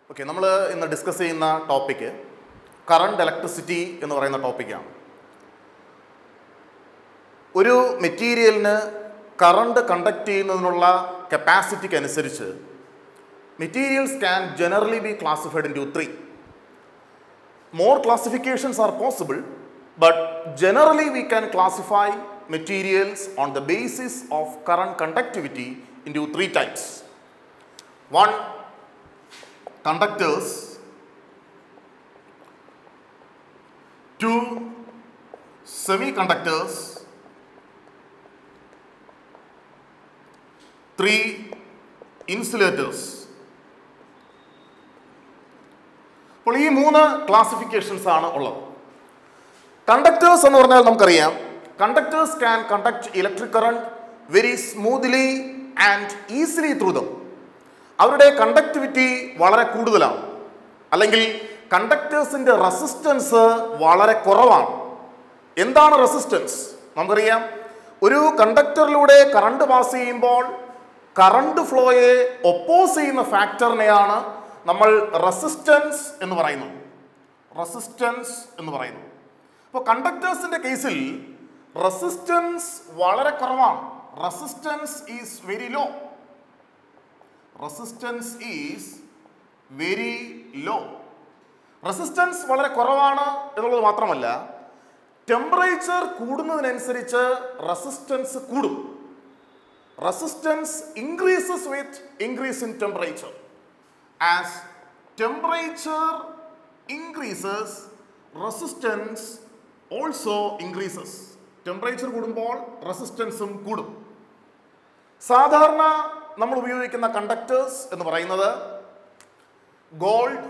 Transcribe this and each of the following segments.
Okay, നമ്മൾ ഇന്ന് discuss ചെയ്യുന്ന ടോപ്പിക്ക് കറണ്ട് ഇലക്ട്രിസിറ്റി എന്ന് പറയുന്ന ടോപ്പിക്കാണ്. ഒരു മെറ്റീരിയലിന് കറണ്ട് കണ്ടക്ട് ചെയ്യുന്നതിനുള്ള കപ്പാസിറ്റിക്ക് അനുസരിച്ച് materials can generally B classified into 3. More classifications are possible, but generally we can classify materials on the basis of current conductivity into 3 types. 1. Conductors. 2. Semiconductors. 3. Insulators. അപ്പോൾ ഈ 3 classifications ആണ് ഉള്ളത്. കണ്ടക്ടേഴ്സ് എന്ന് പറഞ്ഞാൽ നമുക്കറിയാം, conductors can conduct electric current very smoothly and easily through them. അവരുടെ conductivity വളരെ കൂടുതലാണ്, അല്ലെങ്കിൽ കണ്ടക്ടേഴ്സിൻ്റെ റെസിസ്റ്റൻസ് വളരെ കുറവാണ്. എന്താണ് റെസിസ്റ്റൻസ്? നമുക്കറിയാം, ഒരു കണ്ടക്ടറിലൂടെ കറണ്ട് പാസ് ചെയ്യുമ്പോൾ കറണ്ട് ഫ്ലോയെ ഒപ്പോസ് ചെയ്യുന്ന ഫാക്ടറിനെയാണ് നമ്മൾ റെസിസ്റ്റൻസ് എന്ന് പറയുന്നു. അപ്പോൾ കണ്ടക്ടേഴ്സിൻ്റെ കേസിൽ റെസിസ്റ്റൻസ് വളരെ കുറവാണ്. Resistance is very low. Resistance വളരെ കുറവാണ് എന്നുള്ളത് മാത്രമല്ല, ടെമ്പറേച്ചർ കൂടുന്നതിനനുസരിച്ച് റെസിസ്റ്റൻസ് കൂടും. Resistance increases with increase in temperature. As temperature increases, resistance also increases. Temperature കൂടുമ്പോൾ റെസിസ്റ്റൻസും കൂടും. സാധാരണ നമ്മൾ ഉപയോഗിക്കുന്ന കണ്ടക്ടേഴ്സ് എന്ന് പറയുന്നത് gold,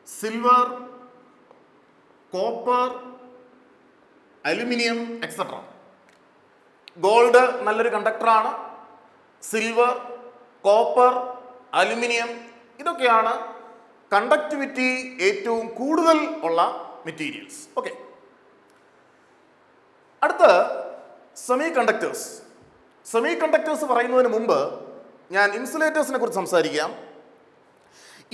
silver, copper, aluminium etcetera. Gold നല്ലൊരു കണ്ടക്ടറാണ്. സിൽവർ, കോപ്പർ, അലുമിനിയം ഇതൊക്കെയാണ് കണ്ടക്ടിവിറ്റി ഏറ്റവും കൂടുതൽ ഉള്ള മെറ്റീരിയൽസ്. ഓക്കെ, അടുത്ത് സെമി കണ്ടക്ടേഴ്സ് പറയുന്നതിന് മുമ്പ് ഞാൻ ഇൻസുലേറ്റേഴ്സിനെ കുറിച്ച് സംസാരിക്കാം.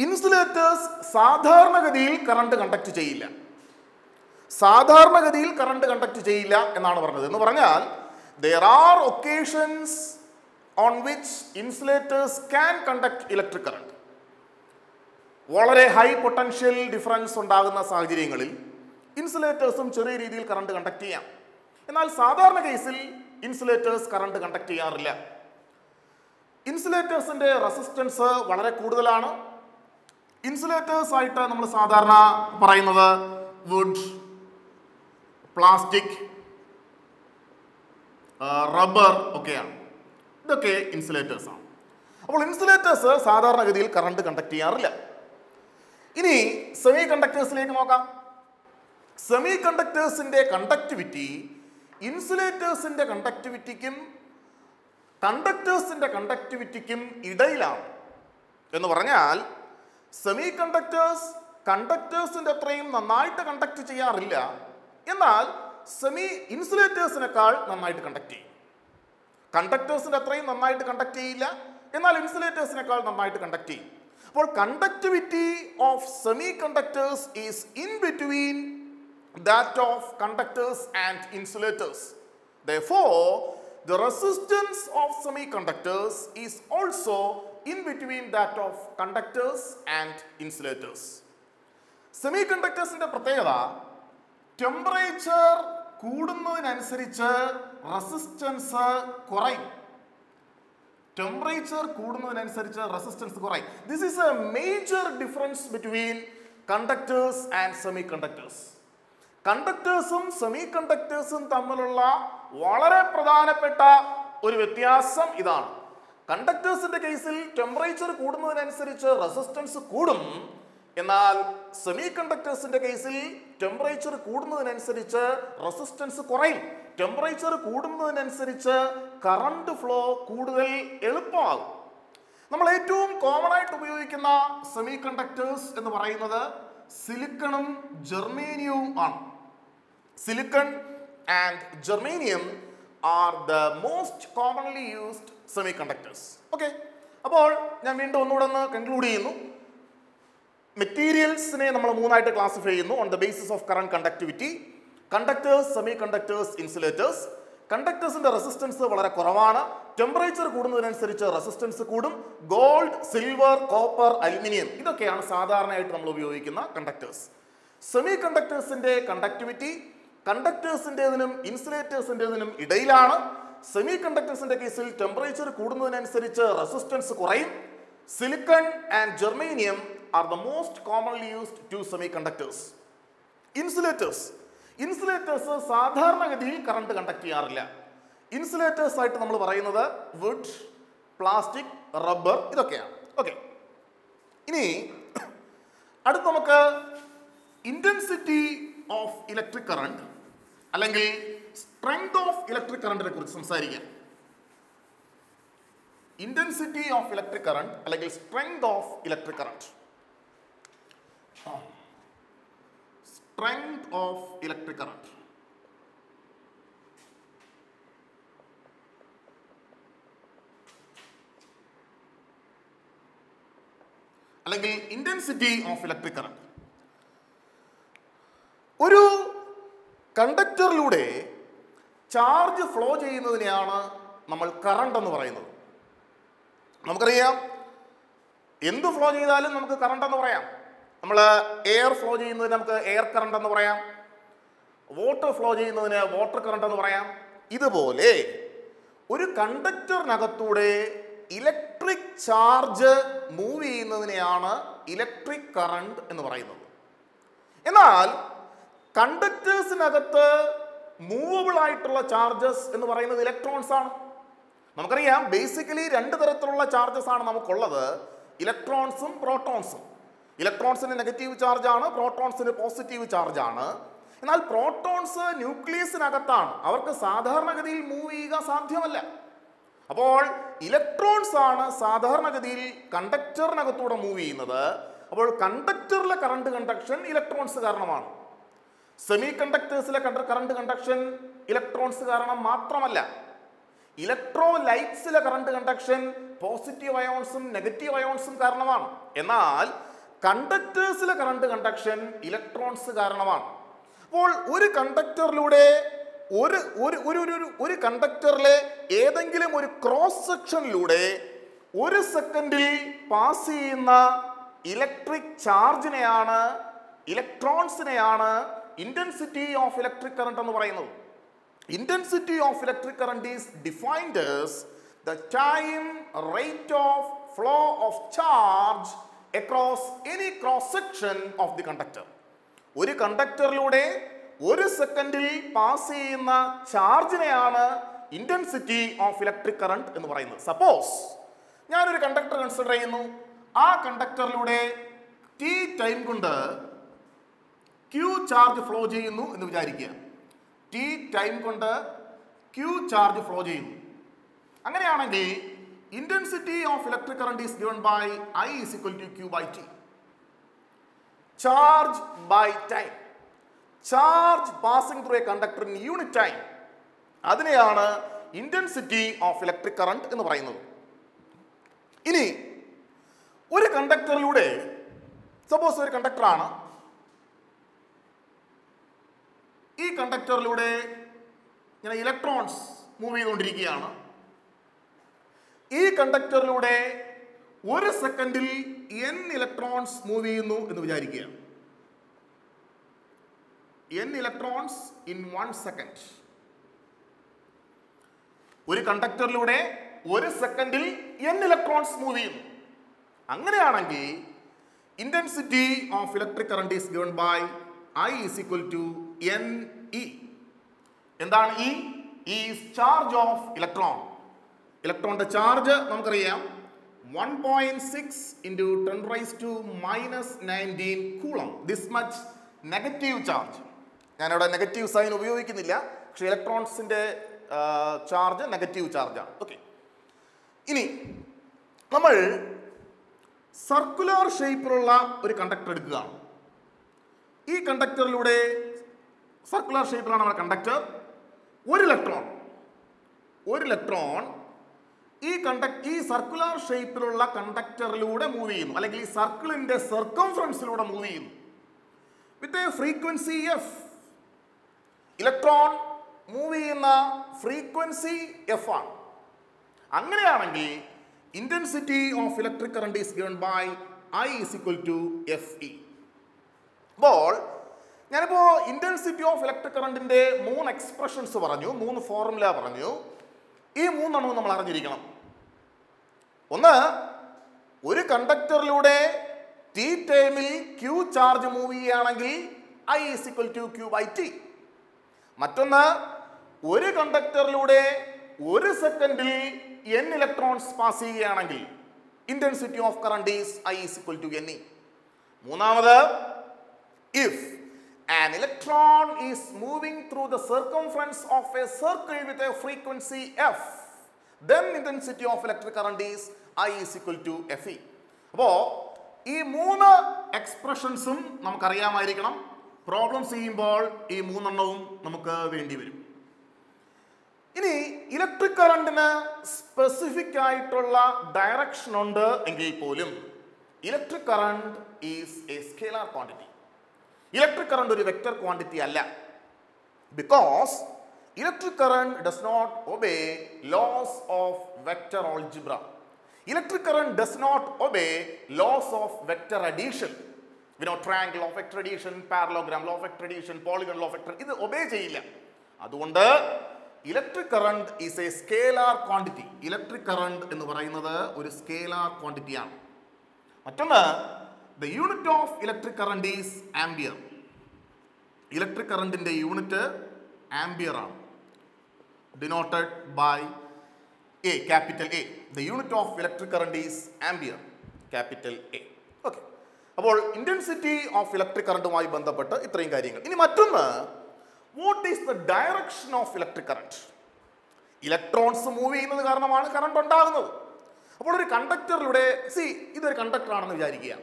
ഇൻസുലേറ്റേഴ്സ് സാധാരണഗതിയിൽ കറണ്ട് കണ്ടക്ട് ചെയ്യില്ല എന്നാണ് പറഞ്ഞത്. എന്ന് പറഞ്ഞാൽ there are occasions on which insulators can conduct electric current. വളരെ ഹൈ പൊട്ടൻഷ്യൽ ഡിഫറൻസ് ഉണ്ടാകുന്ന സാഹചര്യങ്ങളിൽ ഇൻസുലേറ്റേഴ്സും ചെറിയ രീതിയിൽ കറണ്ട് കണ്ടക്ട് ചെയ്യാം. എന്നാൽ സാധാരണ കേസിൽ ഇൻസുലേറ്റേഴ്സ് കറണ്ട് കണ്ടക്ട് ചെയ്യാറില്ല. ഇൻസുലേറ്റേഴ്സിൻ്റെ റെസിസ്റ്റൻസ് വളരെ കൂടുതലാണ്. ഇൻസുലേറ്റേഴ്സ് ആയിട്ട് നമ്മൾ സാധാരണ പറയുന്നത് വുഡ്, പ്ലാസ്റ്റിക്, റബ്ബർ ഒക്കെയാണ്. ഇതൊക്കെ ഇൻസുലേറ്റേഴ്സ് ആണ്. അപ്പോൾ ഇൻസുലേറ്റേഴ്സ് സാധാരണഗതിയിൽ കറണ്ട് കണ്ടക്ട് ചെയ്യാറില്ല. ഇനി സെമി കണ്ടക്ടേഴ്സിലേക്ക് നോക്കാം. സെമി കണ്ടക്ടേഴ്സിൻ്റെ കണ്ടക്ടിവിറ്റി ഇൻസുലേറ്റേഴ്സിൻ്റെ കണ്ടക്ടിവിറ്റിക്കും കണ്ടക്ടേഴ്സിൻ്റെ കണ്ടക്ടിവിറ്റിക്കും ഇടയിലാണ്. എന്ന് പറഞ്ഞാൽ സെമി കണ്ടക്ടേഴ്സിൻ്റെ അത്രയും നന്നായിട്ട് കണ്ടക്ട് ചെയ്യാറില്ല, എന്നാൽ ഇൻസുലേറ്റേഴ്സിനേക്കാൾ നന്നായിട്ട് കണ്ടക്ട് ചെയ്യും. കണ്ടക്ടേഴ്സിൻ്റെ അത്രയും നന്നായിട്ട് കണ്ടക്ട് ചെയ്യില്ല, എന്നാൽ ഇൻസുലേറ്റേഴ്സിനേക്കാൾ നന്നായിട്ട് കണ്ടക്ട് ചെയ്യും. അപ്പോൾ conductivity of semi conductors is in between that of conductors and insulators. Therefore, the resistance of semiconductors is also in between that of conductors and insulators. സെമികണ്ടക്ടേഴ്സിൻ്റെ പ്രത്യേകത, ടെമ്പറേച്ചർ കൂടുന്നതിനനുസരിച്ച് റെസിസ്റ്റൻസ് കുറയും. This is a major difference between conductors and semiconductors. കണ്ടക്ടേഴ്സും സെമികണ്ടക്ടേഴ്സും തമ്മിലുള്ള വളരെ പ്രധാനപ്പെട്ട ഒരു വ്യത്യാസം ഇതാണ്. കണ്ടക്ടേഴ്സിൻ്റെ കേസിൽ ടെമ്പറേച്ചർ കൂടുന്നതിനനുസരിച്ച് റെസിസ്റ്റൻസ് കൂടും, എന്നാൽ സെമികണ്ടക്ടേഴ്സിൻ്റെ കേസിൽ ടെമ്പറേച്ചർ കൂടുന്നതിനനുസരിച്ച് റെസിസ്റ്റൻസ് കുറയും. ടെമ്പറേച്ചർ കൂടുന്നതിനനുസരിച്ച് കറണ്ട് ഫ്ലോ കൂടുതൽ എളുപ്പമാകും. നമ്മൾ ഏറ്റവും കോമൺ ആയിട്ട് ഉപയോഗിക്കുന്ന സെമികണ്ടക്ടേഴ്സ് എന്ന് പറയുന്നത് സിലിക്കണും ജെർമേനിയവും ആണ്. Silicon and germanium are the most commonly used semiconductors. Okay, അപ്പോൾ ഞാൻ വീണ്ടും ഒന്നുകൂടെ ഒന്ന് കൺക്ലൂഡ് ചെയ്യുന്നു. മെറ്റീരിയൽസിനെ നമ്മൾ മൂന്നായിട്ട് ക്ലാസിഫൈ ചെയ്യുന്നു. On the basis of current conductivity, conductors, semi conductors, insulators. കണ്ടക്ടേഴ്സിന്റെ റെസിസ്റ്റൻസ് വളരെ കുറവാണ്. ടെമ്പറേച്ചർ കൂടുന്നതിനനുസരിച്ച് റെസിസ്റ്റൻസ് കൂടും. ഗോൾഡ്, സിൽവർ, കോപ്പർ, അലുമിനിയം ഇതൊക്കെയാണ് സാധാരണയായിട്ട് നമ്മൾ ഉപയോഗിക്കുന്ന കണ്ടക്ടേഴ്സ്. സെമി കണ്ടക്ടേഴ്സിന്റെ കണ്ടക്ടിവിറ്റി കണ്ടക്ടേഴ്സിൻ്റെതിനും ഇൻസുലേറ്റേഴ്സിൻ്റെതിനും ഇടയിലാണ്. സെമി കണ്ടക്ടേഴ്സിന്റെ കേസിൽ ടെമ്പറേച്ചർ കൂടുന്നതിനനുസരിച്ച് റെസിസ്റ്റൻസ് കുറയും. Silicon and germanium are the most commonly used two semiconductors. Insulators സാധാരണഗതിയിൽ കറണ്ട് കണ്ടക്ട് ചെയ്യാറില്ല. ഇൻസുലേറ്റേഴ്സ് ആയിട്ട് നമ്മൾ പറയുന്നത് വുഡ്, പ്ലാസ്റ്റിക്, റബ്ബർ ഇതൊക്കെയാണ്. ഓക്കെ, ഇനി അടുത്ത് നമുക്ക് ഇന്റൻസിറ്റി ഓഫ് ഇലക്ട്രിക് കറണ്ട് അല്ലെങ്കിൽ സ്ട്രെങ്ത് ഓഫ് ഇലക്ട്രിക് കറണ്ടിനെ കുറിച്ച് സംസാരിക്കാം. ഇന്റൻസിറ്റി ഓഫ് ഇലക്ട്രിക് കറണ്ട് അല്ലെങ്കിൽ strength of electric current. Strength of electric current. അല്ലെങ്കിൽ ഇന്റൻസിറ്റി ഓഫ് ഇലക്ട്രിക് കറണ്ട്. ഒരു കണ്ടക്ടറിലൂടെ ചാർജ് ഫ്ലോ ചെയ്യുന്നതിനെയാണ് നമ്മൾ കറണ്ട് എന്ന് പറയുന്നത്. നമുക്കറിയാം, എന്ത് ഫ്ലോ ചെയ്താലും നമുക്ക് കറണ്ട് എന്ന് പറയാം. നമ്മൾ എയർ ഫ്ലോ ചെയ്യുന്നതിന് നമുക്ക് എയർ കറണ്ട് എന്ന് പറയാം. വാട്ടർ ഫ്ലോ ചെയ്യുന്നതിന് വാട്ടർ കറണ്ട് എന്ന് പറയാം. ഇതുപോലെ ഒരു കണ്ടക്ടറിനകത്തൂടെ ഇലക്ട്രിക് ചാർജ് മൂവ് ചെയ്യുന്നതിനെയാണ് ഇലക്ട്രിക് കറണ്ട് എന്ന് പറയുന്നത്. എന്നാൽ കണ്ടക്ടേഴ്സിനകത്ത് മൂവബിൾ ആയിട്ടുള്ള ചാർജസ് എന്ന് പറയുന്നത് ഇലക്ട്രോൺസ് ആണ്. നമുക്കറിയാം, ബേസിക്കലി രണ്ട് തരത്തിലുള്ള ചാർജസ് ആണ് നമുക്കുള്ളത്, ഇലക്ട്രോൺസും പ്രോട്ടോൺസും. ഇലക്ട്രോൺസിന് നെഗറ്റീവ് ചാർജാണ്, പ്രോട്ടോൺസിന് പോസിറ്റീവ് ചാർജാണ്. എന്നാൽ പ്രോട്ടോൺസ് ന്യൂക്ലിയസിനകത്താണ്, അവർക്ക് സാധാരണഗതിയിൽ മൂവ് ചെയ്യുക സാധ്യമല്ല. അപ്പോൾ ഇലക്ട്രോൺസ് ആണ് സാധാരണഗതിയിൽ കണ്ടക്ടറിനകത്തൂടെ മൂവ് ചെയ്യുന്നത്. അപ്പോൾ കണ്ടക്ടറിലെ കറണ്ട് കണ്ടക്ഷൻ ഇലക്ട്രോൺസ് കാരണമാണ്. സെമി കണ്ടക്ടേഴ്സിലെ കറണ്ട് കണ്ടക്ഷൻ ഇലക്ട്രോൺസ് കാരണം മാത്രമല്ല, ഇലക്ട്രോലൈറ്റ്സിലെ കറണ്ട് കണ്ടക്ഷൻ പോസിറ്റീവ് അയോൺസും നെഗറ്റീവ് അയോൺസും കാരണമാണ്. എന്നാൽ കണ്ടക്ടേഴ്സിലെ കറണ്ട് കണ്ടക്ഷൻ ഇലക്ട്രോൺസ് കാരണമാണ്. അപ്പോൾ ഒരു കണ്ടക്ടറിലൂടെ ഒരു കണ്ടക്ടറിലെ ഏതെങ്കിലും ഒരു ക്രോസ് സെക്ഷനിലൂടെ ഒരു സെക്കൻഡിൽ പാസ് ചെയ്യുന്ന ഇലക്ട്രിക് ചാർജിനെയാണ്, ഇലക്ട്രോൺസിനെയാണ് ഇന്റൻസിറ്റി ഓഫ് ഇലക്ട്രിക് കറണ്ട് എന്ന് പറയുന്നത്. Intensity of electric current is defined as the time rate of flow of charge across any cross section of the conductor. ഒരു കണ്ടക്ടറിലൂടെ ഒരു സെക്കൻഡിൽ പാസ് ചെയ്യുന്ന ചാർജിനെയാണ് ഇന്റൻസിറ്റി ഓഫ് ഇലക്ട്രിക് കറണ്ട് എന്ന് പറയുന്നത്. സപ്പോസ് ഞാനൊരു കണ്ടക്ടർ കൺസിഡർ ചെയ്യുന്നു. ആ കണ്ടക്ടറിലൂടെ ടി ടൈം കൊണ്ട് ക്യൂ ചാർജ് ഫ്ലോ ചെയ്യുന്നു എന്ന് വിചാരിക്കുക. ടി ടൈം കൊണ്ട് ക്യൂ ചാർജ് ഫ്ലോ ചെയ്യുന്നു. അങ്ങനെയാണെങ്കിൽ intensity of electric current is given by I is equal to Q by T. Charge by time. Charge passing through a conductor in unit time. അതിനെയാണ് intensity of electric current എന്ന് പറയുന്നത്. ഇനി ഒരു കണ്ടക്ടറിലൂടെ, suppose ഒരു കണ്ടക്ടറാണ്, ഈ കണ്ടക്ടറിലൂടെ ഇങ്ങനെ ഇലക്ട്രോൺസ് മൂവ് ചെയ്തുകൊണ്ടിരിക്കുകയാണ്. ഈ കണ്ടക്ടറിലൂടെ ഒരു സെക്കൻഡിൽ n ഇലക്ട്രോൺസ് മൂവ് ചെയ്യുന്നു എന്ന് വിചാരിക്കുക. n electrons in 1 second. ഒരു കണ്ടക്ടറിലൂടെ ഒരു സെക്കൻഡിൽ n ഇലക്ട്രോൺസ് മൂവ് ചെയ്യുന്നു. അങ്ങനെയാണെങ്കിൽ intensity of electric current is given by I is equal to NE. എന്താണ് E? E is charge of electron. ഇലക്ട്രോണിന്റെ ചാർജ് നമുക്കറിയാം 1.6 into 10 raised to minus 19 coulomb. This much negative charge. ഞാനിവിടെ negative sign ഉപയോഗിക്കുന്നില്ല, പക്ഷേ ഇലക്ട്രോൺസിന്റെ charge negative ചാർജാണ്. Okay, ഇനി നമ്മൾ circular ഷേപ്പിലുള്ള ഒരു കണ്ടക്ടർ എടുക്കുകയാണ്. ഈ കണ്ടക്ടറിലൂടെ സർക്കുലർ ഷേപ്പിലാണ് നമ്മുടെ കണ്ടക്ടർ. ഒരു ഇലക്ട്രോൺ ഈ സർക്കുലർ ഷേപ്പിലുള്ള കണ്ടക്ടറിലൂടെ മൂവ് ചെയ്യുന്നു, അല്ലെങ്കിൽ ഈ സർക്കിളിന്റെ സർക്കംഫറൻസിലൂടെ മൂവ് ചെയ്യുന്നു with a frequency F. Electron move ചെയ്യുന്ന ഫ്രീക്വൻസി എഫ് ആണ്. അങ്ങനെയാണെങ്കിൽ intensity of electric current is given by I is equal to Fe. അപ്പോൾ ഞാനിപ്പോൾ ഇന്റൻസിറ്റി ഓഫ് ഇലക്ട്രിക് കറന്റിന്റെ 3 എക്സ്പ്രഷൻസ് പറഞ്ഞു, 3 ഫോർമുല പറഞ്ഞു. ഈ 3 എണ്ണവും നമ്മൾ അറിഞ്ഞിരിക്കണം. ഒന്ന്, ഒരു കണ്ടക്ടറിലൂടെ ടി ടൈമിൽ ക്യൂ ചാർജ് മൂവ് ചെയ്യുകയാണെങ്കിൽ I is equal to Q by T. മറ്റൊന്ന്, ഒരു കണ്ടക്ടറിലൂടെ 1 സെക്കൻഡിൽ n ഇലക്ട്രോൺസ് പാസ് ചെയ്യുകയാണെങ്കിൽ intensity of current is I is equal to Ne. മൂന്നാമത്, if an electron is moving through the circumference of a circle with a frequency f, then intensity of electric current is I is equal to Fe. അപ്പോൾ ഈ 3 എക്സ്പ്രഷൻസും നമുക്കറിയാമായിരിക്കണം. Problems ചെയ്യുമ്പോൾ ഈ 3 എണ്ണവും നമുക്ക് വേണ്ടി വരും. ഇനി ഇലക്ട്രിക് കറണ്ടിന് സ്പെസിഫിക് ആയിട്ടുള്ള ഡയറക്ഷൻ ഉണ്ട് എങ്കിൽ പോലും electric current is a scalar quantity. Electric current ഒരു വെക്റ്റർ ക്വാണ്ടിറ്റി അല്ല. Because electric current does not obey laws of vector algebra. Electric current does not obey laws of vector addition. Triangle of vector addition, parallelogram law of vector addition, polygon law of vector, ഇത് obey ചെയ്യില്ല. അതുകൊണ്ട് electric current is a scalar quantity. Electric current എന്ന് പറയുന്നത് ഒരു scalar ക്വാണ്ടിറ്റിയാണ്. മറ്റൊന്ന്, the unit of electric current is ampere. Electric കറണ്ടിന്റെ unit ampere ആണ്, denoted by A, capital A. The unit of electric current is ampere, capital A. Okay, അപ്പോൾ intensity of electric കറണ്ടുമായി ബന്ധപ്പെട്ട് ഇത്രയും കാര്യങ്ങൾ. ഇനി മറ്റൊന്ന്, what is the direction of electric current? Electrons move ചെയ്യുന്നത് കാരണമാണ് കറണ്ട് ഉണ്ടാകുന്നത്. അപ്പോൾ ഒരു കണ്ടക്ടറിലൂടെ, ഇതൊരു കണ്ടക്ടർ ആണെന്ന് വിചാരിക്കുക.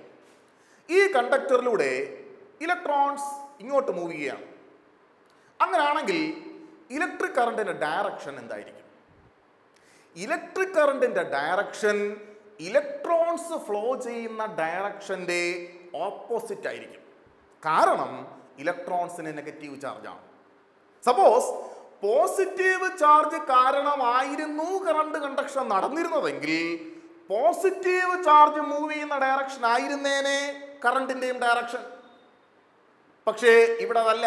ഈ കണ്ടക്ടറിലൂടെ ഇലക്ട്രോൺസ് ഇങ്ങോട്ട് മൂവ് ചെയ്യുകയാണ്. അങ്ങനെയാണെങ്കിൽ ഇലക്ട്രിക് കറണ്ടിന്റെ ഡയറക്ഷൻ എന്തായിരിക്കും? ഇലക്ട്രിക് കറണ്ടിന്റെ ഡയറക്ഷൻ ഇലക്ട്രോൺസ് ഫ്ലോ ചെയ്യുന്ന ഡയറക്ഷന്റെ ഓപ്പോസിറ്റ് ആയിരിക്കും. കാരണം ഇലക്ട്രോൺസിന് നെഗറ്റീവ് ചാർജാണ്. സപ്പോസ് പോസിറ്റീവ് ചാർജ് കാരണമായിരുന്നു കറണ്ട് കണ്ടക്ഷൻ നടന്നിരുന്നതെങ്കിൽ പോസിറ്റീവ് ചാർജ് മൂവ് ചെയ്യുന്ന ഡയറക്ഷൻ ആയിരുന്നേനെ കറണ്ടിന്റെയും ഡയറക്ഷൻ. പക്ഷേ ഇവിടെ അതല്ല.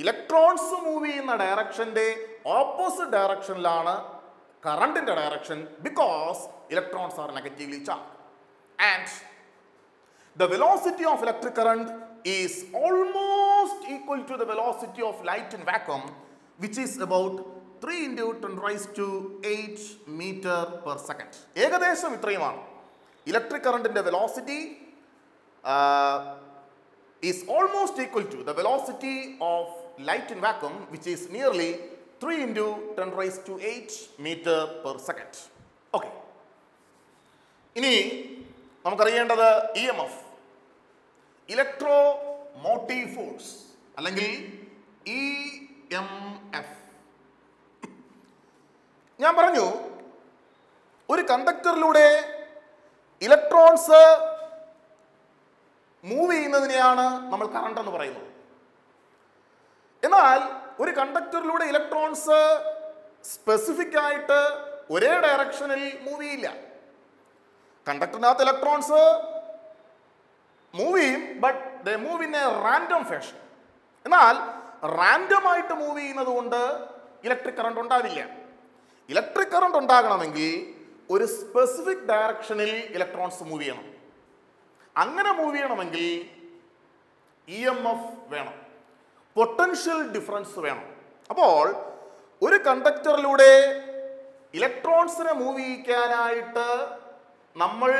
ഇലക്ട്രോൺസ് മൂവ് ചെയ്യുന്ന ഡയറക്ഷന്റെ ഓപ്പോസിറ്റ് ഡയറക്ഷനിലാണ് കറണ്ടിന്റെ direction, because electrons are negatively charge. And the velocity of electric current is almost equal to the velocity of light in vacuum, which is about 3 into 10 raised to 8 meter per second. ഏകദേശം ഇത്രയുമാണ്. Electric കറണ്ടിന്റെ velocity is almost equal to the velocity of light in vacuum, which is nearly 3 into 10 raised to 8 meter per second. Okay. ഇനി നമുക്കറിയേണ്ടത് EMF, electro motive force, അല്ലെങ്കിൽ EMF. ഞാൻ പറഞ്ഞു, ഒരു കണ്ടക്ടറിലൂടെ electrons move ചെയ്യുന്നതിനെയാണ് നമ്മൾ current എന്ന് പറയുന്നത്. എന്നാൽ ഒരു കണ്ടക്ടറിലൂടെ ഇലക്ട്രോൺസ് സ്പെസിഫിക് ആയിട്ട് ഒരേ ഡയറക്ഷനിൽ മൂവ് ചെയ്യില്ല. കണ്ടക്ടറിനകത്ത് ഇലക്ട്രോൺസ് മൂവ് ചെയ്യും, but they move in A random fashion. എന്നാൽ റാൻഡം ആയിട്ട് മൂവ് ചെയ്യുന്നത് കൊണ്ട് ഇലക്ട്രിക് കറണ്ട് ഉണ്ടാവില്ല. ഇലക്ട്രിക് കറണ്ട് ഉണ്ടാകണമെങ്കിൽ ഒരു സ്പെസിഫിക് ഡയറക്ഷനിൽ ഇലക്ട്രോൺസ് മൂവ് ചെയ്യണം. അങ്ങനെ മൂവ് ചെയ്യണമെങ്കിൽ EMF വേണം, പൊട്ടൻഷ്യൽ ഡിഫറൻസ് വേണം. അപ്പോൾ ഒരു കണ്ടക്ടറിലൂടെ ഇലക്ട്രോൺസിനെ മൂവ് ചെയ്യിക്കാനായിട്ട് നമ്മൾ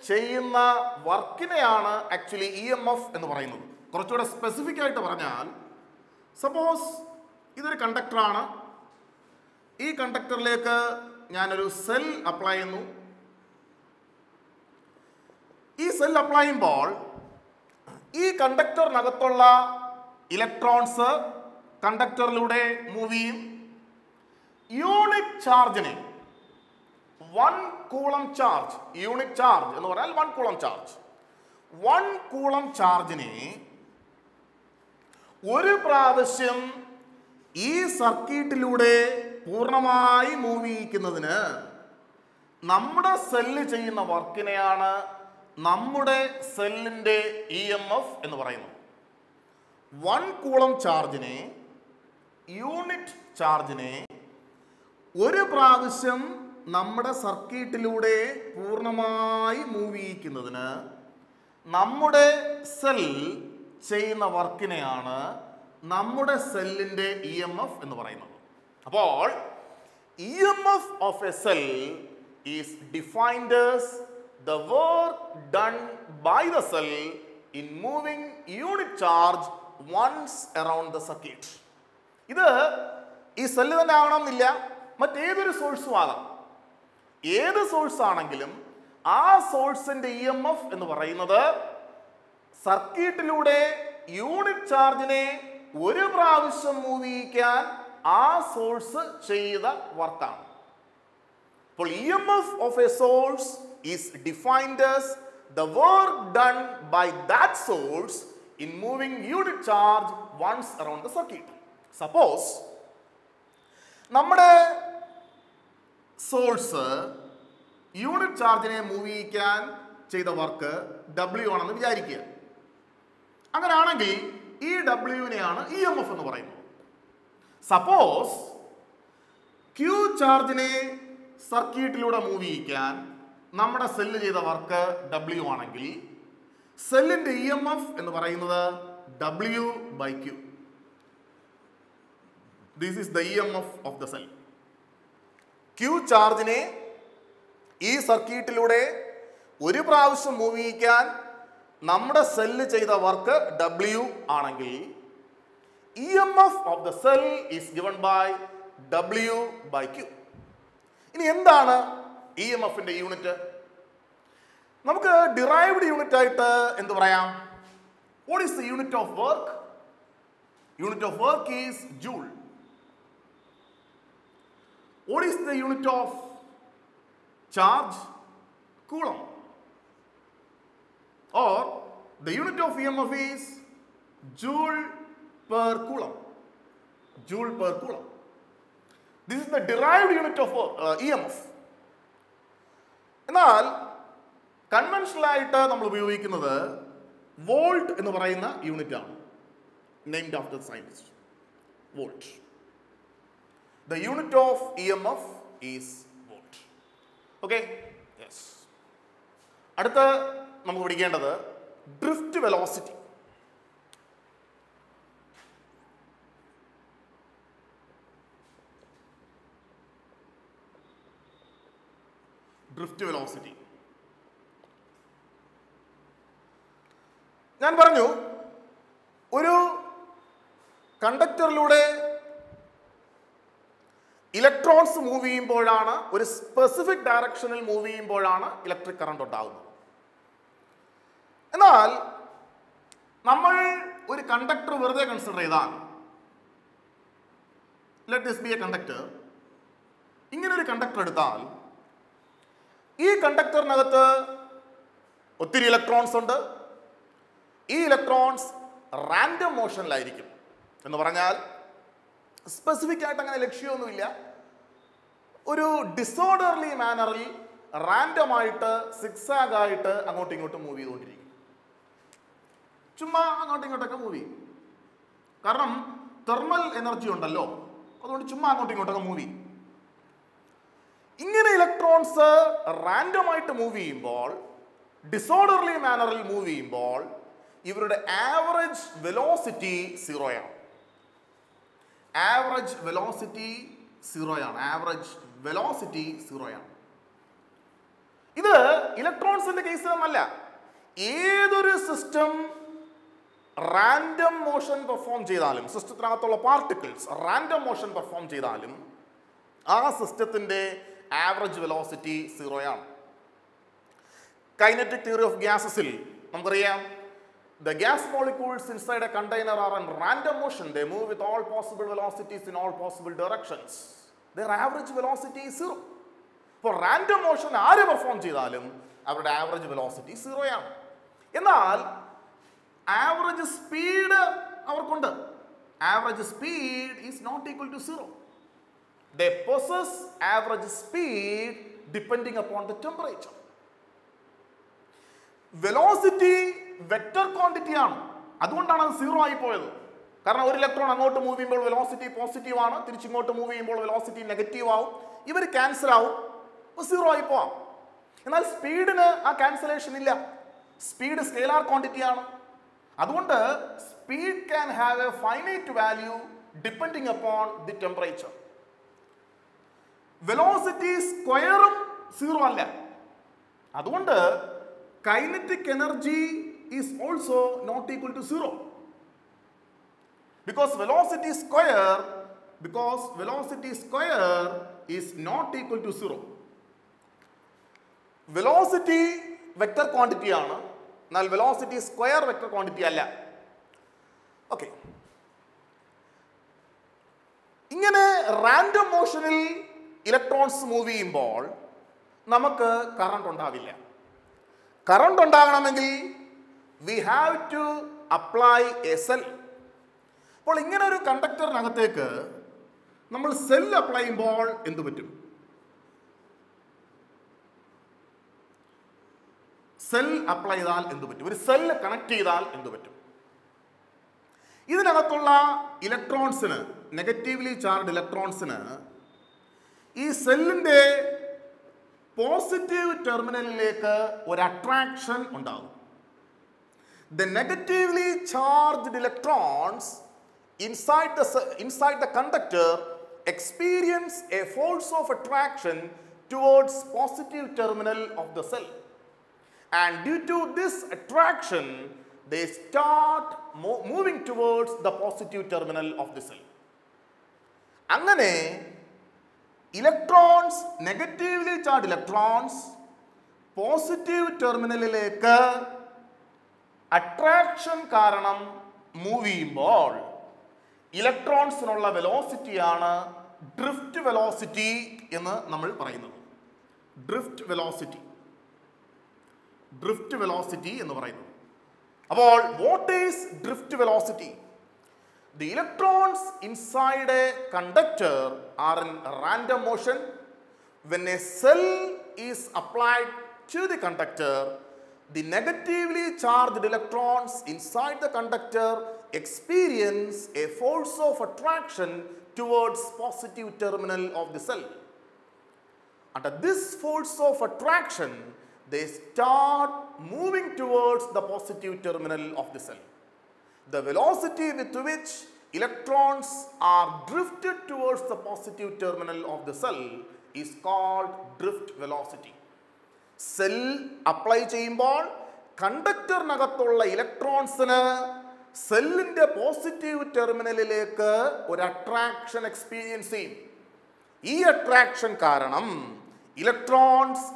ചെയ്യുന്ന വർക്കിനെയാണ് ആക്ച്വലി EMF എന്ന് പറയുന്നത്. കുറച്ചുകൂടെ സ്പെസിഫിക് ആയിട്ട് പറഞ്ഞാൽ, സപ്പോസ് ഇതൊരു കണ്ടക്ടറാണ്. ഈ കണ്ടക്ടറിലേക്ക് ഞാനൊരു സെൽ അപ്ലൈ ചെയ്യുന്നു. ഈ സെൽ അപ്ലൈ ചെയ്യുമ്പോൾ ഈ കണ്ടക്ടറിനകത്തുള്ള ഇലക്ട്രോൺസ് കണ്ടക്ടറിലൂടെ മൂവ് ചെയ്യും. യൂണിറ്റ് ചാർജിനെ 1 കൂളം ചാർജ്, യൂണിറ്റ് ചാർജ് എന്ന് പറഞ്ഞാൽ 1 കൂളം ചാർജ്. 1 കൂളം ചാർജിനെ ഒരു പ്രാവശ്യം ഈ സർക്യൂട്ടിലൂടെ പൂർണ്ണമായി മൂവ് ചെയ്യിക്കുന്നതിന് നമ്മുടെ സെല്ല് ചെയ്യുന്ന വർക്കിനെയാണ് നമ്മുടെ സെല്ലിന്റെ EMF എന്ന് പറയുന്നത്. 1 കൂളം ചാർജിനെ, യൂണിറ്റ് ചാർജിനെ ഒരു പ്രാവശ്യം നമ്മുടെ സർക്യൂട്ടിലൂടെ പൂർണ്ണമായി മൂവ് ചെയ്യിക്കുന്നതിന് നമ്മുടെ സെൽ ചെയ്യുന്ന വർക്കിനെയാണ് നമ്മുടെ സെല്ലിന്റെ EMF എന്ന് പറയുന്നത്. അപ്പോൾ EMF of a cell is defined as the work done by the cell in moving unit charge once around the circuit. ഇത് ഈ സെല്ല് തന്നെ ആവണമെന്നില്ല, മറ്റേതൊരു സോഴ്സും ആകാം. ഏത് സോഴ്സ് ആണെങ്കിലും ആ സോഴ്സിന്റെ EMF എന്ന് പറയുന്നത് സർക്യൂട്ടിലൂടെ യൂണിറ്റ് ചാർജിനെ ഒരു പ്രാവശ്യം മൂവ് ചെയ്യിക്കാൻ ആ സോഴ്സ് ചെയ്ത വർക്കാണ്. അപ്പോൾ EMF of a source is defined as the work done by that source in moving unit charge once around the circuit. Suppose നമ്മുടെ സോഴ്സ് യൂണിറ്റ് ചാർജിനെ മൂവ് ചെയ്യിക്കാൻ ചെയ്ത വർക്ക് W ആണെന്ന് വിചാരിക്കുക. അങ്ങനെയാണെങ്കിൽ ഈ ഡബ്ല്യുവിനെയാണ് EMF എന്ന് പറയുന്നത്. സപ്പോസ് Q ചാർജിനെ സർക്യൂട്ടിലൂടെ മൂവ് ചെയ്യിക്കാൻ നമ്മുടെ സെല്ല് ചെയ്ത വർക്ക് W ആണെങ്കിൽ സെല്ലിന്റെ EMF എന്ന് പറയുന്നത് W/Q. This is the EMF of the cell. Q ചാർജിനെ ഈ സർക്യൂട്ടിലൂടെ ഒരു പ്രാവശ്യം മൂവ് ചെയ്യിക്കാൻ നമ്മുടെ സെല്ല് ചെയ്ത വർക്ക് W ആണെങ്കിൽ EMF of the cell is given by W/Q. ഇനി എന്താണ് EMFന്റെ യൂണിറ്റ്? നമുക്ക് ഡിറൈവ്ഡ് യൂണിറ്റ് ആയിട്ട് എന്ത് പറയാം? What is the unit of work? Unit of work is joule. What is the unit of charge? Coulomb. Or the unit of EMF is joule per coulomb. Joule per coulomb. This is the derived unit of EMF. എന്നാൽ conventional ആയിട്ട് നമ്മൾ ഉപയോഗിക്കുന്നത് volt എന്ന് പറയുന്ന unit ആണ്. Named after scientist. Volt. The unit of EMF is volt. Okay? Yes. അടുത്ത നമുക്ക് പഠിക്കേണ്ടത് ഡ്രിഫ്റ്റ് വെലോസിറ്റി. Drift velocity. ഞാൻ പറഞ്ഞു ഒരു കണ്ടക്ടറിലൂടെ ഇലക്ട്രോൺസ് മൂവ് ചെയ്യുമ്പോഴാണ്, ഒരു സ്പെസിഫിക് ഡയറക്ഷനിൽ മൂവ് ചെയ്യുമ്പോഴാണ് ഇലക്ട്രിക് കറണ്ട് ഉണ്ടാകുന്നത്. എന്നാൽ നമ്മൾ ഒരു കണ്ടക്ടർ വെറുതെ കൺസിഡർ ചെയ്താൽ, let this B A conductor, ഇങ്ങനെ ഒരു കണ്ടക്ടർ എടുത്താൽ ഈ കണ്ടക്ടറിനകത്ത് ഒത്തിരി ഇലക്ട്രോൺസ് ഉണ്ട്. ഈ ഇലക്ട്രോൺസ് റാൻഡം മോഷനിലായിരിക്കും. എന്ന് പറഞ്ഞാൽ സ്പെസിഫിക് ആയിട്ട് അങ്ങനെ ലക്ഷ്യമൊന്നുമില്ല. ഒരു ഡിസോർഡർലി മാനറിൽ റാൻഡമായിട്ട് സിക്സാഗ് ആയിട്ട് അങ്ങോട്ടും ഇങ്ങോട്ടും മൂവ് ചെയ്തുകൊണ്ടിരിക്കും. ചുമ്മാ അങ്ങോട്ടും ഇങ്ങോട്ടൊക്കെ മൂവ് ചെയ്യും. കാരണം തെർമൽ എനർജി ഉണ്ടല്ലോ, അതുകൊണ്ട് ചുമ്മാ അങ്ങോട്ടും ഇങ്ങോട്ടൊക്കെ മൂവ് ചെയ്യും. ഇങ്ങനെ ഇലക്ട്രോൺസ് റാൻഡമായിട്ട് മൂവ് ചെയ്യുമ്പോൾ, ഡിസോർഡർലി മാനറിൽ മൂവ് ചെയ്യുമ്പോൾ ഇവരുടെ ആവറേജ് വെലോസിറ്റി സീറോയാണ്. ആവറേജ് വെലോസിറ്റി സീറോയാണ്. ആവറേജ് വെലോസിറ്റി സീറോയാണ്. ഇത് ഇലക്ട്രോൺസിന്റെ കേസിലൊന്നല്ല. ഏതൊരു സിസ്റ്റം റാൻഡം മോഷൻ പെർഫോം ചെയ്താലും, സിസ്റ്റത്തിനകത്തുള്ള പാർട്ടിക്കിൾസ് റാൻഡം മോഷൻ പെർഫോം ചെയ്താലും ആ സിസ്റ്റത്തിന്റെ ആവറേജ് വെലോസിറ്റി സീറോയാണ്. കൈനറ്റിക് തിയറി ഓഫ് ഗ്യാസസിൽ നമുക്കറിയാം, the gas molecules inside a container are in random motion. They move with all possible velocities in all possible directions. Their average velocity is zero. അപ്പോൾ random motion ആര് perform ചെയ്താലും അവരുടെ average velocity 0 ആണ്. എന്നാൽ average speed അവർക്കുണ്ട്. Average speed is not equal to 0. They possess average speed depending upon the temperature. Velocity vector quantity ആണ്, അതുകൊണ്ടാണ് അത് 0 ആയി പോയത്. കാരണം ഒരു ഇലക്ട്രോൺ അങ്ങോട്ട് മൂവ് ചെയ്യുമ്പോൾ വെലോസിറ്റി പോസിറ്റീവ് ആണ്, തിരിച്ചിങ്ങോട്ട് മൂവ് ചെയ്യുമ്പോൾ വെലോസിറ്റി നെഗറ്റീവ് ആവും, ഇവർ ക്യാൻസൽ ആവും, അപ്പോൾ 0 ആയി പോവാം. എന്നാൽ സ്പീഡിന് ആ ക്യാൻസലേഷൻ ഇല്ല. സ്പീഡ് സ്കെയിലാർ ക്വാണ്ടിറ്റി ആണ്. അതുകൊണ്ട് speed can have a finite value depending upon the temperature. Velocity സ്ക്വയറും 0 അല്ല. അതുകൊണ്ട് kinetic energy is also not equal to 0. because velocity square is not equal to 0. Velocity vector quantity ആണ്, എന്നാൽ velocity square vector quantity അല്ല. Okay, ഇങ്ങനെ random മോഷനിൽ electrons move ചെയ്യുമ്പോൾ നമുക്ക് കറണ്ട് ഉണ്ടാവില്ല. കറണ്ട് ഉണ്ടാകണമെങ്കിൽ we have to apply a cell. അപ്പോൾ ഇങ്ങനെ ഒരു കണ്ടക്ടറിനകത്തേക്ക് നമ്മൾ സെൽ അപ്ലൈ ചെയ്യുമ്പോൾ എന്ത് പറ്റും? സെൽ അപ്ലൈ ചെയ്താൽ എന്ത് പറ്റും? ഒരു സെൽ കണക്ട് ചെയ്താൽ എന്ത് പറ്റും? ഇതിനകത്തുള്ള ഇലക്ട്രോൺസിന്, നെഗറ്റീവ്ലി ചാർജ് ഇലക്ട്രോൺസിന് ഈ സെല്ലിന്റെ പോസിറ്റീവ് ടെർമിനലിലേക്ക് ഒരു അട്രാക്ഷൻ ഉണ്ടാകും. The negatively charged electrons inside the conductor experience a force of attraction towards positive terminal of the cell, and due to this attraction they start moving towards the positive terminal of the cell. അങ്ങനെ electrons, negatively charge electrons positive ടെർമിനലിലേക്ക് attraction കാരണം move ചെയ്യുമ്പോൾ ഇലക്ട്രോൺസിനുള്ള വെലോസിറ്റിയാണ് drift velocity എന്ന് നമ്മൾ പറയുന്നത്. Drift velocity എന്ന് പറയുന്നത്. അപ്പോൾ what is drift velocity? The electrons inside a conductor are in random motion. When a cell is applied to the conductor, the negatively charged electrons inside the conductor experience a force of attraction towards positive terminal of the cell. Under this force of attraction, they start moving towards the positive terminal of the cell. The velocity with which electrons are drifted towards the positive terminal of the cell is called drift velocity. Cell apply ചെയ്യുമ്പോൾ കണ്ടക്ടറിനകത്തുള്ള ഇലക്ട്രോൺസിന് സെല്ലിന്റെ positive ടെർമിനലിലേക്ക് ഒരു attraction experience ചെയ്യും. ഈ attraction കാരണം electrons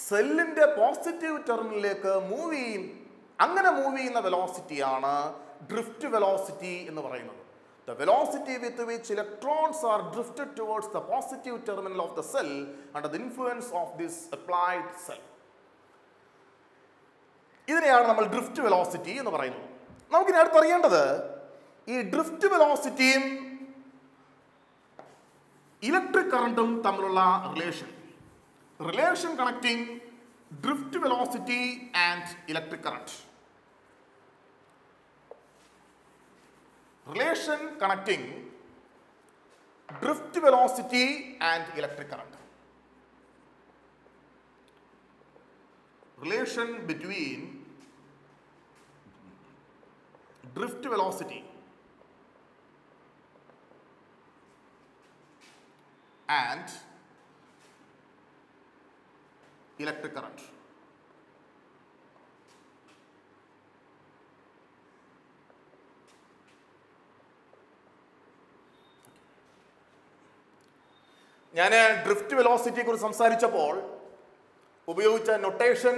സെല്ലിന്റെ positive ടെർമിനലിലേക്ക് move ചെയ്യും. അങ്ങനെ മൂവ് ചെയ്യുന്ന വെലോസിറ്റിയാണ് ഡ്രിഫ്റ്റ് വെലോസിറ്റി എന്ന് പറയുന്നത്. The velocity with which electrons are drifted towards the positive terminal of the cell under the influence of this applied cell. ഇതിനെയാണ് നമ്മൾ ഡ്രിഫ്റ്റ് വെലോസിറ്റി എന്ന് പറയുന്നത്. നമുക്കിനി അടുത്തറിയേണ്ടത് ഈ ഡ്രിഫ്റ്റ് വെലോസിറ്റിയും ഇലക്ട്രിക് കറണ്ടും തമ്മിലുള്ള relation connecting drift velocity and electric current. Relation connecting drift velocity and electric current. Relation between drift velocity and electric current. ഞാൻ drift വെലോസിറ്റിയെ കുറിച്ച് സംസാരിച്ചപ്പോൾ ഉപയോഗിച്ച നൊട്ടേഷൻ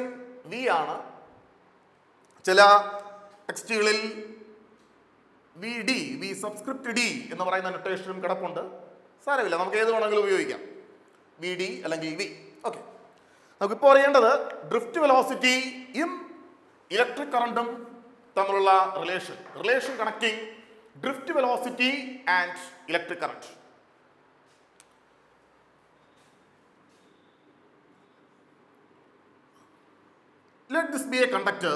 വി ആണ്. ചില ടെക്സ്റ്റുകളിൽ വി സബ്സ്ക്രിപ്റ്റ് ഡി എന്ന് പറയുന്ന നൊട്ടേഷനും കിടപ്പുണ്ട്. സാരമില്ല, നമുക്ക് ഏത് വേണമെങ്കിലും ഉപയോഗിക്കാം, വി ഡി അല്ലെങ്കിൽ വി. ഓക്കെ, നമുക്കിപ്പോൾ അറിയേണ്ടത് ഡ്രിഫ്റ്റ് വെലോസിറ്റിയും ഇലക്ട്രിക് കറണ്ടും തമ്മിലുള്ള relation connecting drift velocity and electric current. Let this be a conductor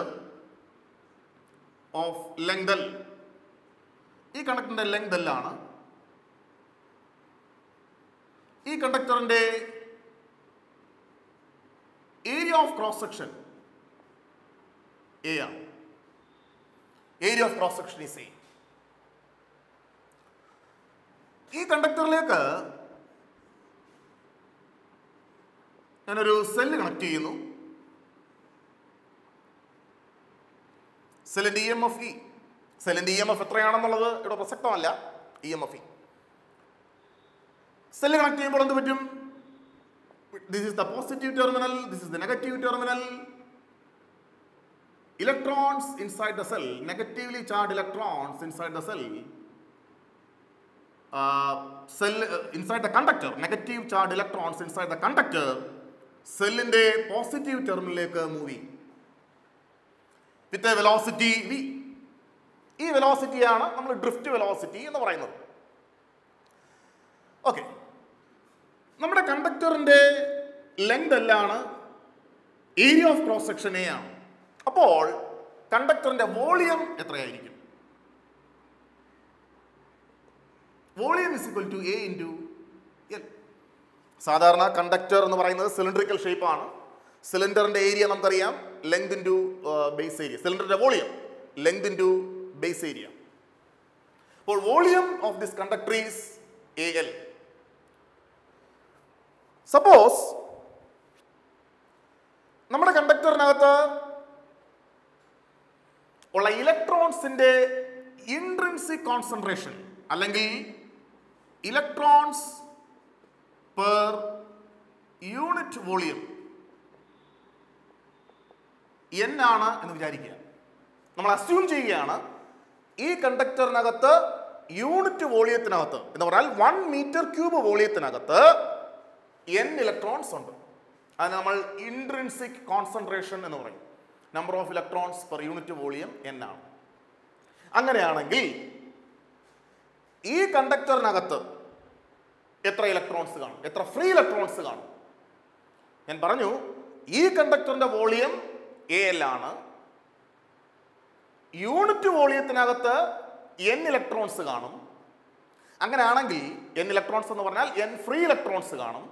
of length L. ഈ കണ്ടക്ടറിന്റെ ലെങ്ത് L ആണ്. ഈ കണ്ടക്ടറിന്റെ area of cross section A ആണ്. Area of cross section is A. ഈ കണ്ടക്ടറിലേക്ക് ഞാനൊരു സെല്ല് കണക്ട് ചെയ്യുന്നു. സെല്ലിന്റെ EMF E. സെല്ലിന്റെ EMF എത്രയാണെന്നുള്ളത് ഇവിടെ പ്രസക്തമല്ല. EMF E. സെല്ല് കണക്ട് ചെയ്യുമ്പോൾ എന്ത് പറ്റും? This is the positive terminal, this is the negative terminal. Electrons inside the cell, negatively charged electrons inside the cell, inside the conductor, negative charged electrons inside the conductor, സെല്ലിന്റെ positive ടെർമിനലിലേക്ക് move ചെയ്യും with a velocity v. ഈ വെലോസിറ്റിയാണ് നമ്മൾ drift velocity എന്ന് പറയുന്നത്. Okay, നമ്മുടെ കണ്ടക്ടറിന്റെ length എല്ലാണ്, area of cross section A ആണ്. അപ്പോൾ കണ്ടക്ടറിന്റെ വോളിയം എത്രയായിരിക്കും? Volume is equal to A into L. സാധാരണ കണ്ടക്ടർ എന്ന് പറയുന്നത് സിലിണ്ടറിക്കൽ ഷേപ്പാണ്. സിലിണ്ടറിന്റെ ഏരിയ നമുക്കറിയാം, ലെങ്ത് ഇൻറ്റു ബേസ് ഏരിയ. സിലിണ്ടറിന്റെ volume length into base area. അപ്പോൾ volume of this conductor is AL. Suppose നമ്മുടെ കണ്ടക്ടറിനകത്ത് ഉള്ള ഇലക്ട്രോൺസിന്റെ ഇൻട്രിൻസിക് കോൺസെൻട്രേഷൻ അല്ലെങ്കിൽ electrons per unit volume N ആണ് എന്ന് വിചാരിക്കുക. നമ്മൾ അസ്യൂം ചെയ്യുകയാണ് ഈ കണ്ടക്ടറിനകത്ത് യൂണിറ്റ് വോളിയത്തിനകത്ത് എന്ന് പറഞ്ഞാൽ 1 മീറ്റർ ക്യൂബ് വോളിയത്തിനകത്ത് N ഇലക്ട്രോൺസ് ഉണ്ട്. അതിന് നമ്മൾ ഇൻട്രിൻസിക് കോൺസെൻട്രേഷൻ എന്ന് പറയും. Number of electrons per unit volume N ആണ്. അങ്ങനെയാണെങ്കിൽ ഈ കണ്ടക്ടറിനകത്ത് എത്ര ഇലക്ട്രോൺസ് കാണും? എത്ര ഫ്രീ ഇലക്ട്രോൺസ് കാണും? ഞാൻ പറഞ്ഞു ഈ കണ്ടക്ടറിന്റെ വോളിയം AL ആണ്. യൂണിറ്റ് വോളിയത്തിനകത്ത് N ഇലക്ട്രോൺസ് കാണും. അങ്ങനെയാണെങ്കിൽ N ഇലക്ട്രോൺസ് എന്ന് പറഞ്ഞാൽ N ഫ്രീ ഇലക്ട്രോൺസ് കാണും.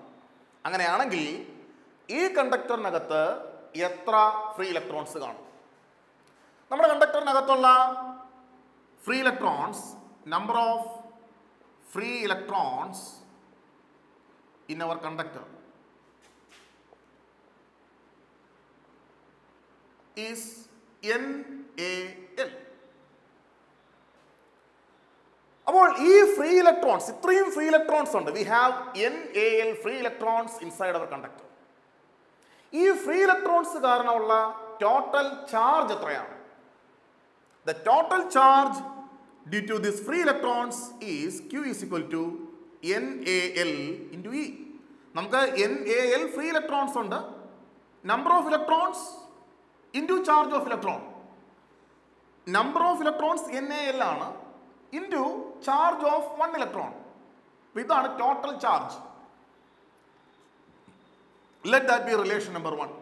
അങ്ങനെയാണെങ്കിൽ ഈ കണ്ടക്ടറിനകത്ത് എത്ര ഫ്രീ ഇലക്ട്രോൺസ് കാണും? നമ്മുടെ കണ്ടക്ടറിനകത്തുള്ള free electrons, number of free electrons in our conductor is NaL. അപ്പോൾ ഈ ഫ്രീ ഇലക്ട്രോൺസ്, ഇത്രയും ഫ്രീ ഇലക്ട്രോൺസ് ഉണ്ട്. We have NaL free electrons inside our conductor. ഈ ഫ്രീ ഇലക്ട്രോൺസ് കാരണമുള്ള ടോട്ടൽ ചാർജ് എത്രയാണ്? The total charge due to this free electrons is Q is equal to NaL into E. നമുക്ക് NaL free electrons ഉണ്ട്. Number of electrons into charge of electron. Number of electrons NaL ആണ് into charge of 1 electron. ഇതാണ് total charge. Let that be relation number 1.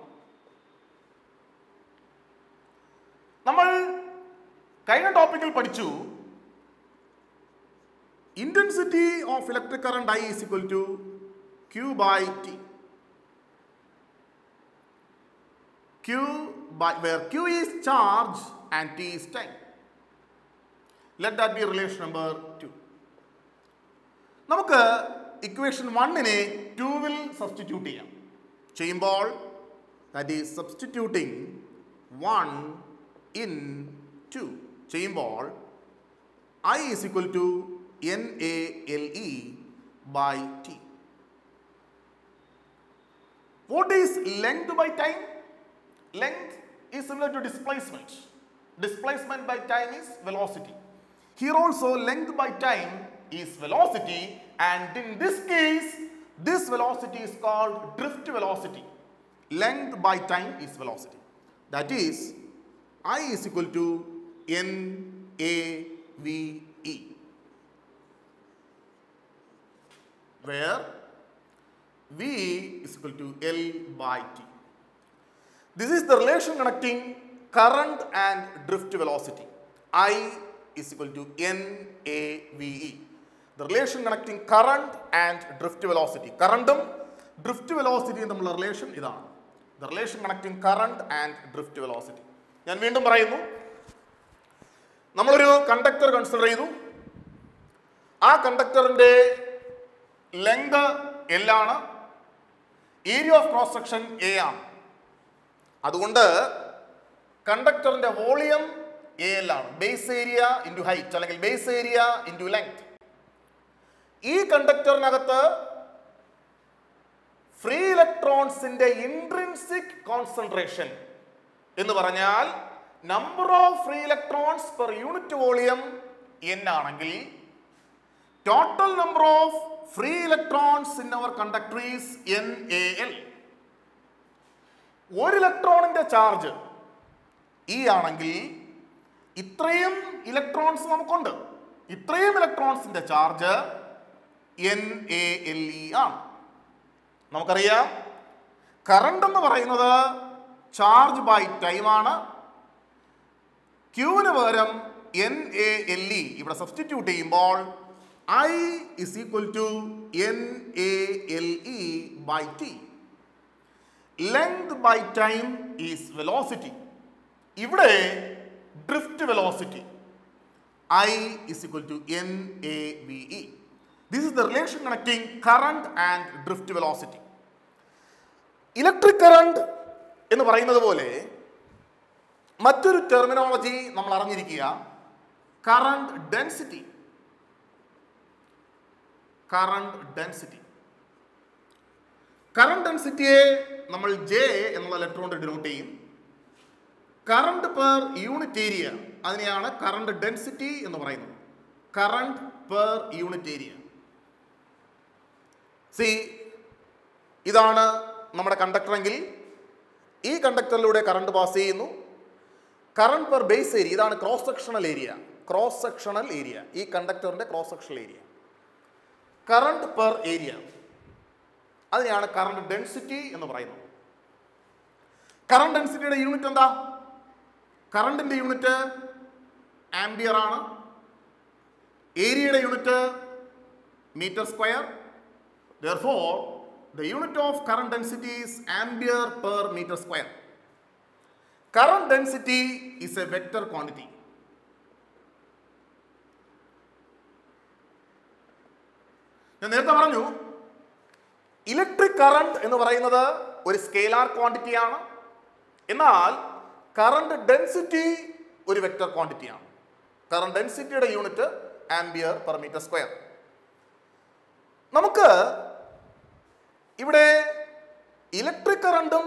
നമ്മൾ കഴിഞ്ഞ ടോപ്പിക്കിൽ പഠിച്ചു intensity of electric current I is equal to Q by T. Where Q is charge and T is time. Let that be relation number 2. നമുക്ക് equation 1-നെ 2-ൽ substitute ചെയ്യാം. ചെയ്യുമ്പോൾ that is substituting 1 in 2. ചെയ്യുമ്പോൾ I is equal to NaLE by T. What is length by time? Length is similar to displacement. Displacement by time is velocity. Here also length by time is velocity, and in this case This velocity is called drift velocity. Length by time is velocity. That is, I is equal to NAVE, where V is equal to L by T. This is the relation connecting current and drift velocity. I is equal to NAVE. The relation connecting current and drift velocity. Currentum drift velocity തമ്മിലുള്ള relation ഇതാണ്. The relation connecting current and drift velocity. ഞാൻ വീണ്ടും പറയുന്നു, നമ്മളൊരു conductor consider ചെയ്തു. ആ കണ്ടക്ടറിൻ്റെ length L ആണ്, area of cross section A ആണ്. അതുകൊണ്ട് കണ്ടക്ടറിൻ്റെ വോളിയം AL ആണ്. ബേസ് ഏരിയ ഇൻറ്റു ഹൈറ്റ് അല്ലെങ്കിൽ ബേസ് ഏരിയ ഇൻറ്റു ലെങ്ത്. ഈ കണ്ടക്ടറിനകത്ത് ഫ്രീ ഇലക്ട്രോൺസിന്റെ ഇൻട്രിൻസിക് കോൺസെൻട്രേഷൻ എന്ന് പറഞ്ഞാൽ number of free electrons per unit volume n ആണെങ്കിൽ total number of free electrons in our conductor is NaL. ഒരു ഇലക്ട്രോണിന്റെ ചാർജ് E ആണെങ്കിൽ ഇത്രയും ഇലക്ട്രോൺസ് നമുക്കുണ്ട്. ഇത്രയും ഇലക്ട്രോൺസിന്റെ ചാർജ് NaLe ആണ്. നമുക്കറിയാം കറണ്ട് എന്ന് പറയുന്നത് ചാർജ് ബൈ ടൈം ആണ്. ക്യൂവിന് പകരം NaLe ഇവിടെ സബ്സ്റ്റിറ്റ്യൂട്ട് ചെയ്യുമ്പോൾ I is equal to NaLe by T. Length by time is velocity. ഇവിടെ drift velocity I is equal to NaVe. This is the relation connecting current and drift velocity. Electric current എന്ന് പറയുന്നത് പോലെ മറ്റൊരു terminology നമ്മൾ അറിഞ്ഞിരിക്കുക, current density. Current density current ഡെൻസിറ്റിയെ നമ്മൾ J എന്നുള്ള ലെറ്റർ കൊണ്ട് ഡിനോട്ട് ചെയ്യും. കറണ്ട് പെർ യൂണിറ്റ് ഏരിയ അതിനെയാണ് കറണ്ട് ഡെൻസിറ്റി എന്ന് പറയുന്നത്. Current per unit area. See, ഇതാണ് നമ്മുടെ കണ്ടക്ടറെങ്കിൽ ഈ കണ്ടക്ടറിലൂടെ കറണ്ട് പാസ് ചെയ്യുന്നു. കറണ്ട് പെർ ബേസ് ഏരിയ, ഇതാണ് cross sectional area. Cross sectional area, ഈ കണ്ടക്ടറിന്റെ cross sectional area. Current per area അതിനെയാണ് കറണ്ട് ഡെൻസിറ്റി എന്ന് പറയുന്നത്. കറണ്ട് ഡെൻസിറ്റിയുടെ യൂണിറ്റ് എന്താ? കറണ്ടിന്റെ യൂണിറ്റ് ആംബിയർ ആണ്. ഏരിയയുടെ unit metre square. Therefore, the unit of current density is ampere per meter square. Current density is a vector quantity. ഞാൻ നേരത്തെ പറഞ്ഞു, ഇലക്ട്രിക് കറണ്ട് എന്ന് പറയുന്നത് ഒരു സ്കെയിലാർ ക്വാണ്ടിറ്റി ആണ്. എന്നാൽ കറണ്ട് ഡെൻസിറ്റി ഒരു വെക്റ്റർ ക്വാണ്ടിറ്റി ആണ്. കറണ്ട് ഡെൻസിറ്റിയുടെ unit ampere per metre square. നമുക്ക് ഇവിടെ ഇലക്ട്രിക് കറണ്ടും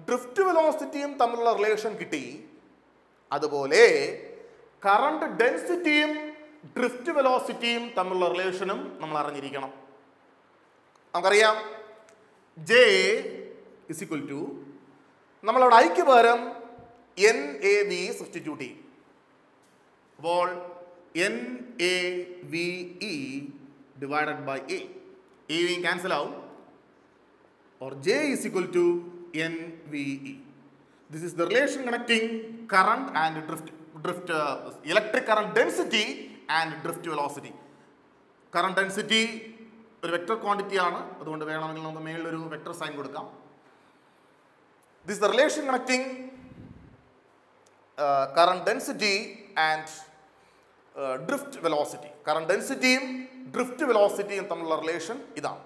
ഡ്രിഫ്റ്റ് വെലോസിറ്റിയും തമ്മിലുള്ള റിലേഷൻ കിട്ടി. അതുപോലെ കറണ്ട് ഡെൻസിറ്റിയും ഡ്രിഫ്റ്റ് വെലോസിറ്റിയും തമ്മിലുള്ള റിലേഷനും നമ്മൾ അറിഞ്ഞിരിക്കണം. നമുക്കറിയാം J is equal to, നമ്മളവിടെ ഐക്ക് പകരം NaV സബ്സ്റ്റിറ്റ്യൂട്ട് ചെയ്യും. അപ്പോൾ NaVe divided by A. A cancel out, or J is equal to NVE. This is the relation connecting current and electric current density and drift velocity. Current density ഒരു vector quantity ആണ്, അതുകൊണ്ട് വേണമെങ്കിൽ നമുക്ക് മേളിലൊരു vector sign കൊടുക്കാം. This is the relation connecting current density and drift velocity. Current density യും drift velocity യും തമ്മിലുള്ള relation ഇതാണ്.